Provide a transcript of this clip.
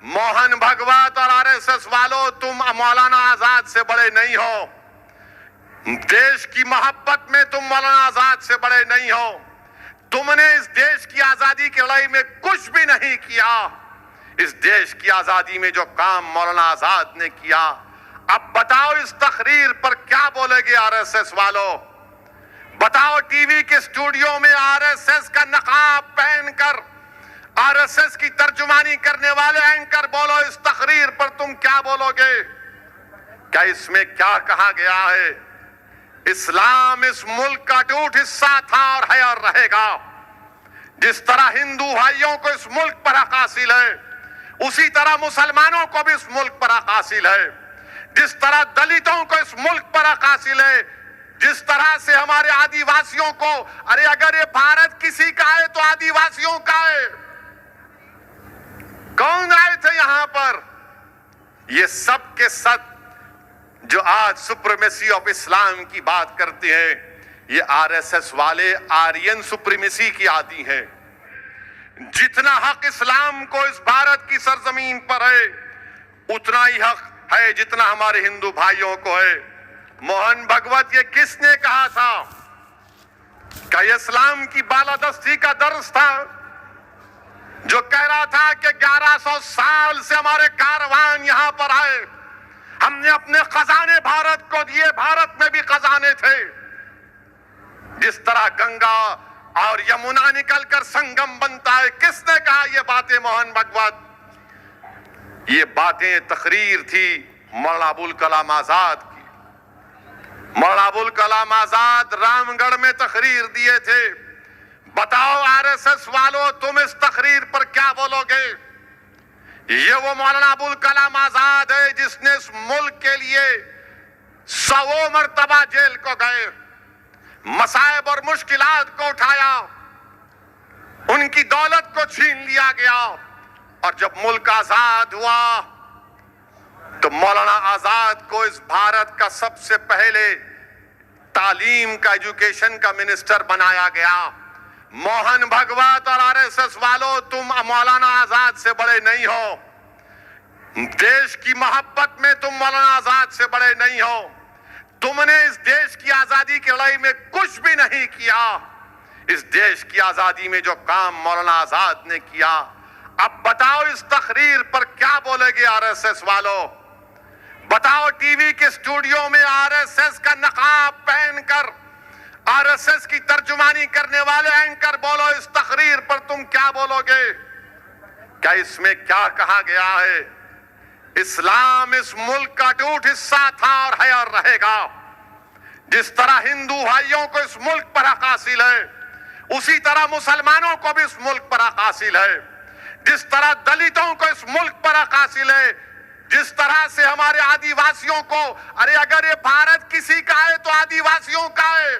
मोहन भगवत और आरएसएस वालों, तुम मौलाना आजाद से बड़े नहीं हो। देश की मोहब्बत में तुम मौलाना आजाद से बड़े नहीं हो। तुमने इस देश की आजादी की लड़ाई में कुछ भी नहीं किया। इस देश की आजादी में जो काम मौलाना आजाद ने किया, अब बताओ इस तकरीर पर क्या बोलेगे आरएसएस वालों? बताओ टीवी के स्टूडियो में आरएसएस का नकाब पहनकर आरएसएस की तर्जुमानी करने वाले एंकर, बोलो इस तकरीर पर तुम क्या बोलोगे? क्या इसमें क्या कहा गया है? इस्लाम इस मुल्क का अटूट हिस्सा था और है और रहेगा। जिस तरह हिंदू भाइयों को इस मुल्क पर हक हासिल है, उसी तरह मुसलमानों को भी इस मुल्क पर हक हासिल है। जिस तरह दलितों को इस मुल्क पर हक हासिल है, जिस तरह से हमारे आदिवासियों को, अरे अगर ये भारत किसी का है तो आदिवासियों का है। कौन आए थे यहां पर? ये सब के सब जो आज सुप्रीमेसी ऑफ इस्लाम की बात करते हैं, ये आरएसएस वाले आर्यन सुप्रीमेसी की आदी हैं। जितना हक इस्लाम को इस भारत की सरजमीन पर है, उतना ही हक है जितना हमारे हिंदू भाइयों को है। मोहन भगवत, ये किसने कहा था? क्या इस्लाम की बालादस्ती का दर्ज था जो कह रहा था कि 1100 साल से हमारे कारवान यहां पर आए, हमने अपने खजाने भारत को दिए, भारत में भी खजाने थे। जिस तरह गंगा और यमुना निकलकर संगम बनता है, किसने कहा ये बातें? मोहन भगवत। ये बातें तकरीर थी मौलाना अबुल कलाम आजाद की। मौलाना अबुल कलाम आजाद रामगढ़ में तकरीर दिए थे। बताओ आरएसएस वालों, तुम इस तकरीर पर क्या बोलोगे? ये वो मौलाना अबुल कलाम आजाद है जिसने इस मुल्क के लिए 100 मरतबा जेल को गए, मसाइब और मुश्किलात को उठाया, उनकी दौलत को छीन लिया गया, और जब मुल्क आजाद हुआ तो मौलाना आजाद को इस भारत का सबसे पहले तालीम का, एजुकेशन का मिनिस्टर बनाया गया। मोहन भगवत और आरएसएस वालों, तुम मौलाना आजाद से बड़े नहीं हो। देश की मोहब्बत में तुम मौलाना आजाद से बड़े नहीं हो। तुमने इस देश की आजादी की लड़ाई में कुछ भी नहीं किया। इस देश की आजादी में जो काम मौलाना आजाद ने किया, अब बताओ इस तकरीर पर क्या बोलेगे आरएसएस वालों? बताओ टीवी के स्टूडियो में आरएसएस का नकाब पहनकर आरएसएस की तर्जुमानी करने वाले एंकर, बोलो इस तकरीर पर तुम क्या बोलोगे? क्या इसमें क्या कहा गया है? इस्लाम इस मुल्क का अटूट हिस्सा था और है और रहेगा। जिस तरह हिंदू भाइयों को इस मुल्क पर हक हासिल है, उसी तरह मुसलमानों को भी इस मुल्क पर हक हासिल है। जिस तरह दलितों को इस मुल्क पर हक हासिल है, जिस तरह से हमारे आदिवासियों को, अरे अगर ये भारत किसी का है तो आदिवासियों का है।